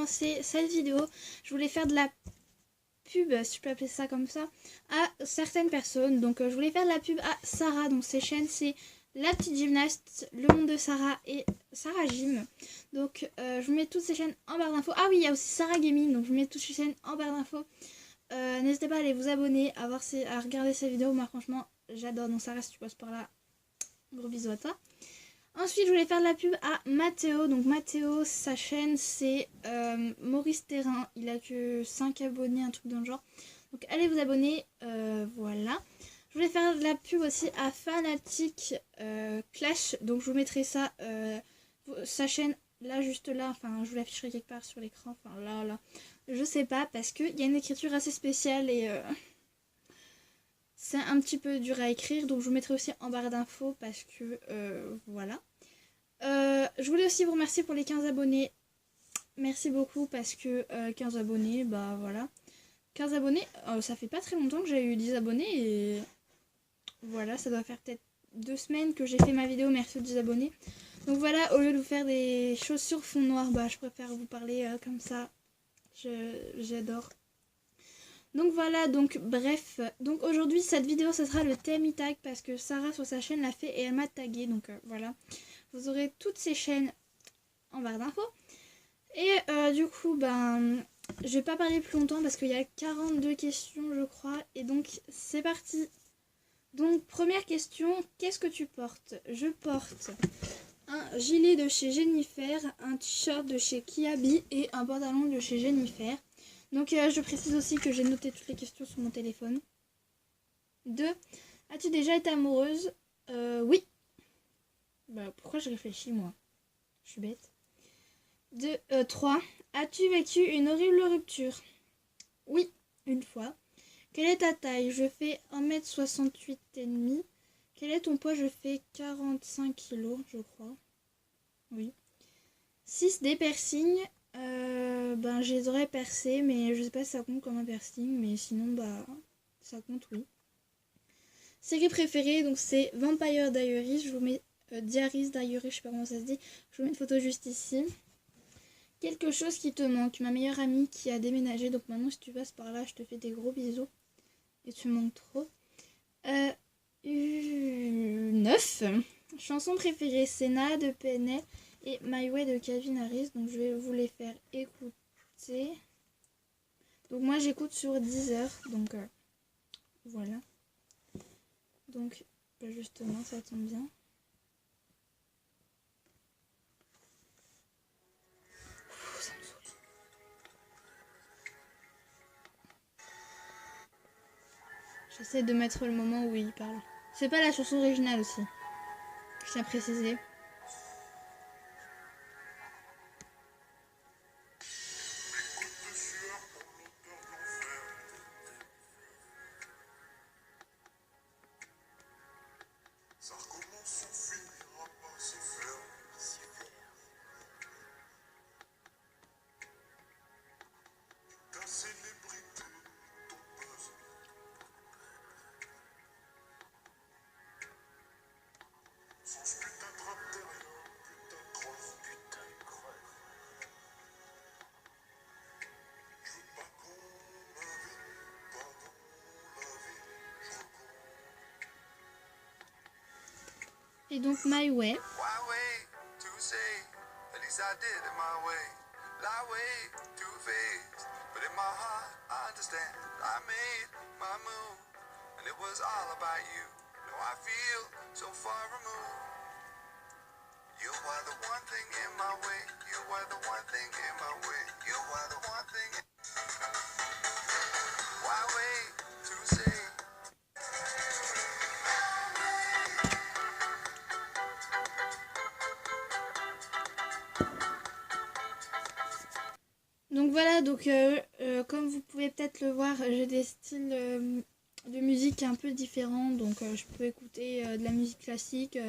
commencer cette vidéo, je voulais faire de la pub, si je peux appeler ça comme ça, à certaines personnes. Donc je voulais faire de la pub à Sarah, donc ses chaînes c'est La Petite Gymnaste, Le Monde de Sarah et Sarah Gym. Donc je vous mets toutes ces chaînes en barre d'infos. Ah oui, il y a aussi Sarah Gaming, donc je vous mets toutes ces chaînes en barre d'infos. N'hésitez pas à aller vous abonner, à regarder ces vidéos. Moi franchement j'adore. Donc Sarah, si tu passes par là, gros bisous à toi. Ensuite je voulais faire de la pub à Mathéo. Donc Mathéo, sa chaîne c'est Maurice Terrain. Il a que 5 abonnés, un truc dans le genre. Donc allez vous abonner, voilà. Je voulais faire de la pub aussi à Fanatic Clash. Donc je vous mettrai ça, sa chaîne là, juste là. Enfin je vous l'afficherai quelque part sur l'écran. Enfin là. Je sais pas parce qu'il y a une écriture assez spéciale et c'est un petit peu dur à écrire. Donc je vous mettrai aussi en barre d'infos parce que voilà. Je voulais aussi vous remercier pour les 15 abonnés. Merci beaucoup parce que 15 abonnés, bah voilà. 15 abonnés, ça fait pas très longtemps que j'ai eu 10 abonnés et voilà, ça doit faire peut-être 2 semaines que j'ai fait ma vidéo merci aux 10 abonnés. Donc voilà, au lieu de vous faire des choses sur fond noir, bah je préfère vous parler comme ça. J'adore. Donc voilà, donc bref. Donc aujourd'hui, cette vidéo, ça sera le TMI tag parce que Sarah sur sa chaîne l'a fait et elle m'a tagué. Donc voilà, vous aurez toutes ces chaînes en barre d'infos. Et du coup, ben, je vais pas parler plus longtemps parce qu'il y a 42 questions, je crois. Et donc, c'est parti. Donc, première question, qu'est-ce que tu portes? Je porte un gilet de chez Jennifer, un t-shirt de chez Kiabi et un pantalon de chez Jennifer. Donc, je précise aussi que j'ai noté toutes les questions sur mon téléphone. 2. As-tu déjà été amoureuse? Oui. Bah, pourquoi je réfléchis, moi? Je suis bête. 3. As-tu vécu une horrible rupture? Oui, une fois. Quelle est ta taille? Je fais 1m68,5. Quel est ton poids? Je fais 45 kg, je crois. Oui. 6. Des piercings. Ben, je les aurais percés, mais je sais pas si ça compte comme un piercing, mais sinon, bah, ça compte, oui. Série préférée, donc c'est Vampire Diaries. Je vous mets Diaries, je sais pas comment ça se dit. Je vous mets une photo juste ici. Quelque chose qui te manque. Ma meilleure amie qui a déménagé. Donc maintenant, si tu passes par là, je te fais des gros bisous. Et tu me manques trop. 9. Chanson préférée. Senna de PNL et My Way de Calvin Harris. Donc je vais vous les faire écouter. Donc moi, j'écoute sur Deezer. Donc voilà. Donc justement, ça tombe bien. J'essaie de mettre le moment où il parle. C'est pas la chanson originale aussi. Je tiens à préciser. Et donc My Way. Donc voilà, donc comme vous pouvez peut-être le voir, j'ai des styles de musique un peu différents. Donc je peux écouter de la musique classique,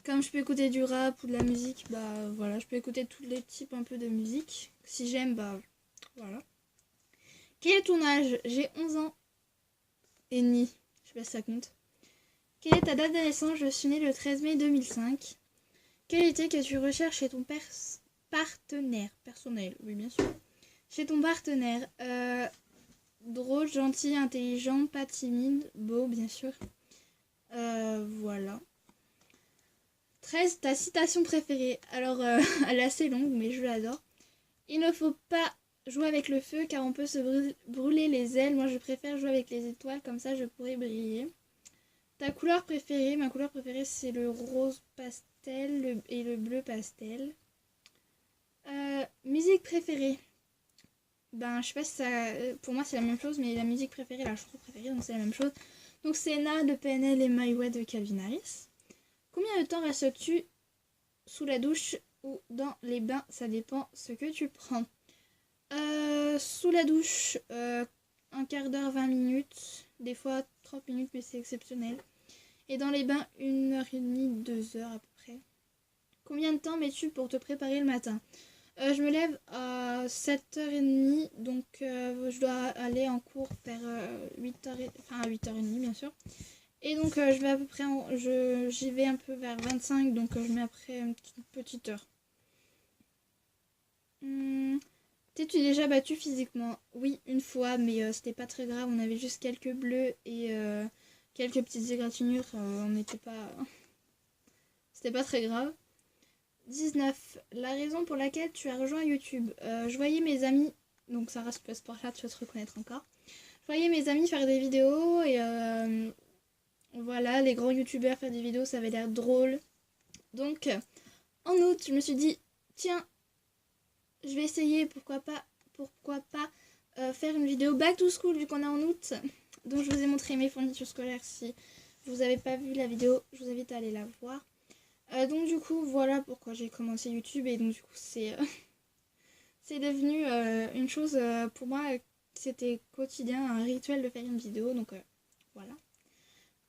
comme je peux écouter du rap ou de la musique, bah voilà, je peux écouter tous les types un peu de musique. Si j'aime, bah voilà. Quel est ton âge? J'ai 11 ans et demi, je sais pas si ça compte. Quelle est ta date de naissance? Je suis née le 13 mai 2005. Qualité que tu recherches chez ton partenaire personnel? Oui, bien sûr. Chez ton partenaire, drôle, gentil, intelligent, pas timide, beau bien sûr. Voilà. 13, ta citation préférée. Alors, elle est assez longue, mais je l'adore. Il ne faut pas jouer avec le feu car on peut se brûler les ailes. Moi, je préfère jouer avec les étoiles, comme ça je pourrais briller. Ta couleur préférée, ma couleur préférée, c'est le rose pastel et le bleu pastel. Musique préférée. Ben, je sais pas si ça... Pour moi, c'est la même chose, mais la musique préférée, la chanson préférée, donc c'est la même chose. Donc, c'est Na de PNL et My Way de Calvin Harris. Combien de temps restes-tu sous la douche ou dans les bains? Ça dépend ce que tu prends. Sous la douche, un quart d'heure, 20 minutes. Des fois 30 minutes, mais c'est exceptionnel. Et dans les bains, 1h30, 2h à peu près. Combien de temps mets-tu pour te préparer le matin? Je me lève à 7h30, donc je dois aller en cours vers 8h, enfin à 8h30 bien sûr. Et donc je vais à peu près, j'y vais un peu vers 25, donc je mets après une petite heure. T'es-tu déjà battu physiquement? Oui, une fois, mais c'était pas très grave, on avait juste quelques bleus et quelques petites égratignures, on n'était pas... C'était pas très grave. 19. La raison pour laquelle tu as rejoint YouTube. Je voyais mes amis, donc Sarah, tu passes par là, tu vas te reconnaître encore. Je voyais mes amis faire des vidéos et voilà, les grands youtubeurs faire des vidéos, ça avait l'air drôle. Donc, en août, je me suis dit, tiens, je vais essayer, pourquoi pas faire une vidéo back to school vu qu'on est en août. Donc, je vous ai montré mes fournitures scolaires. Si vous n'avez pas vu la vidéo, je vous invite à aller la voir. Donc du coup voilà pourquoi j'ai commencé YouTube et donc du coup c'est devenu une chose pour moi, c'était quotidien, un rituel de faire une vidéo, donc voilà.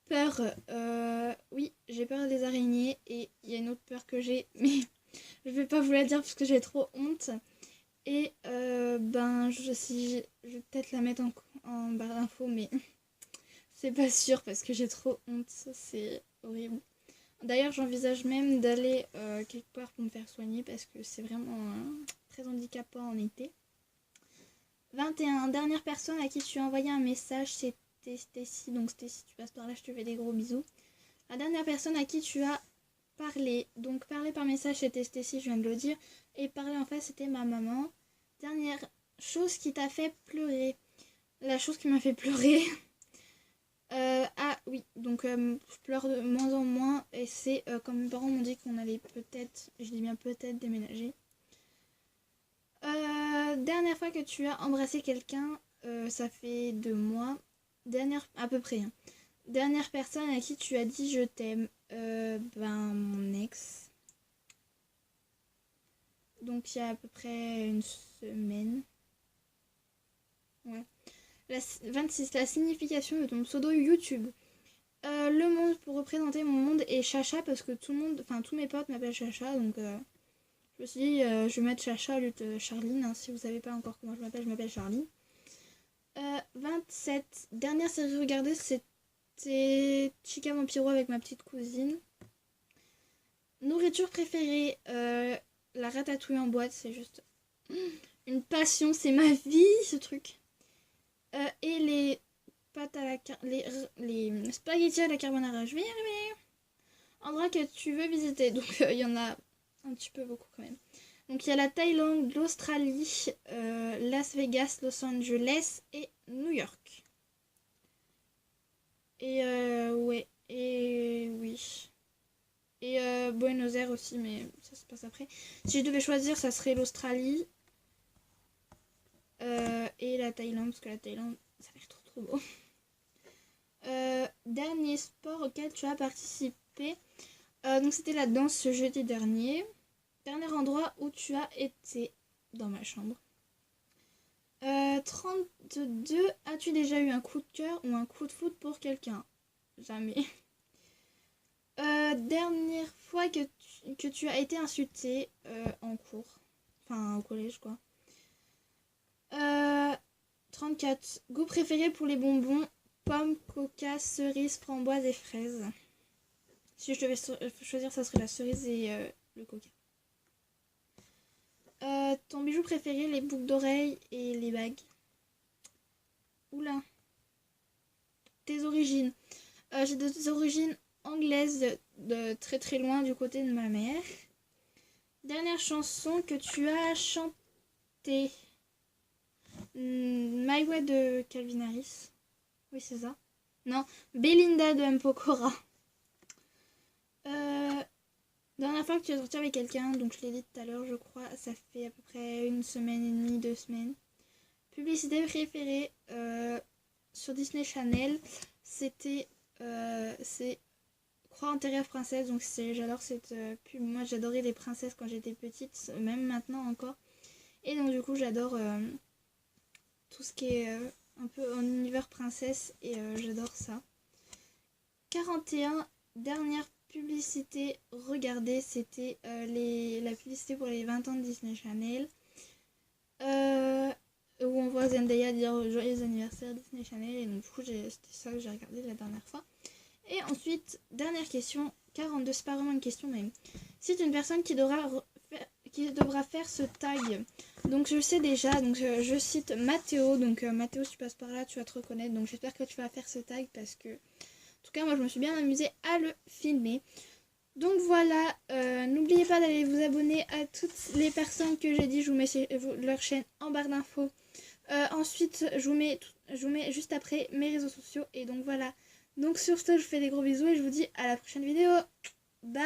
Peur, oui j'ai peur des araignées et il y a une autre peur que j'ai mais je vais pas vous la dire parce que j'ai trop honte et ben je vais peut-être la mettre en barre d'infos mais c'est pas sûr parce que j'ai trop honte, c'est horrible. D'ailleurs, j'envisage même d'aller quelque part pour me faire soigner parce que c'est vraiment très handicapant en été. 21. Dernière personne à qui tu as envoyé un message, c'était Stacy. Donc Stacy, tu passes par là, je te fais des gros bisous. La dernière personne à qui tu as parlé. Donc parler par message, c'était Stacy, je viens de le dire. Et parler en face, c'était ma maman. Dernière chose qui t'a fait pleurer. La chose qui m'a fait pleurer... ah oui, donc je pleure de moins en moins et c'est quand mes parents m'ont dit qu'on allait peut-être, je dis bien peut-être, déménager. Dernière fois que tu as embrassé quelqu'un, ça fait 2 mois, à peu près. Hein. Dernière personne à qui tu as dit je t'aime, ben mon ex. Donc il y a à peu près une semaine. Ouais. 26. La signification de ton pseudo YouTube. Le monde pour représenter mon monde est Chacha parce que tout le monde, enfin tous mes potes m'appellent Chacha, donc je me suis dit je vais mettre Chacha au lieu de Charline. Hein, si vous savez pas encore comment je m'appelle Charline. 27. Dernière série regardée, c'était Chica Vampiro avec ma petite cousine. Nourriture préférée, la ratatouille en boîte, c'est juste une passion, c'est ma vie ce truc. Et les pâtes à les spaghettis à la carbonara, je vais y arriver. Endroit que tu veux visiter, donc il y en a un petit peu beaucoup quand même. Donc il y a la Thaïlande, l'Australie, Las Vegas, Los Angeles et New York. Et ouais, et oui. Et Buenos Aires aussi, mais ça se passe après. Si je devais choisir, ça serait l'Australie et la Thaïlande, parce que la Thaïlande, ça a l'air trop beau. Dernier sport auquel tu as participé. Donc c'était la danse ce jeudi dernier. Dernier endroit où tu as été dans ma chambre. 32. As-tu déjà eu un coup de cœur ou un coup de foudre pour quelqu'un? Jamais. Dernière fois que tu as été insulté en cours. Enfin, au collège, quoi. 34. Goût préféré pour les bonbons. Pommes, coca, cerises, framboises et fraises. Si je devais choisir, ça serait la cerise et le coca. Ton bijou préféré, les boucles d'oreilles et les bagues. Oula. Tes origines. J'ai des origines anglaises de très très loin du côté de ma mère. Dernière chanson que tu as chantée. My Way de Calvin Harris. Oui, c'est ça. Non, Belinda de M. Pokora. Dernière fois que tu as sorti avec quelqu'un, donc je l'ai dit tout à l'heure, je crois, ça fait à peu près 1 semaine et demie, 2 semaines. Publicité préférée sur Disney Channel, c'était c'est Croix en terre princesse, donc j'adore cette pub. Moi j'adorais les princesses quand j'étais petite, même maintenant encore. Et donc du coup j'adore tout ce qui est un peu en univers princesse et j'adore ça. 41, dernière publicité regardée, c'était la publicité pour les 20 ans de Disney Channel. Où on voit Zendaya dire joyeux anniversaire Disney Channel, et donc du coup c'était ça que j'ai regardé la dernière fois. Et ensuite, dernière question, 42, c'est pas vraiment une question, mais c'est une personne qui devra faire ce tag. Donc je sais déjà, donc je cite Mathéo, donc Mathéo, si tu passes par là, tu vas te reconnaître, donc j'espère que tu vas faire ce tag parce que, en tout cas, moi je me suis bien amusée à le filmer. Donc voilà, n'oubliez pas d'aller vous abonner à toutes les personnes que j'ai dit, je vous mets leur chaîne en barre d'infos. Ensuite, je vous mets juste après mes réseaux sociaux, et donc voilà. Donc sur ce, je vous fais des gros bisous et je vous dis à la prochaine vidéo. Bye!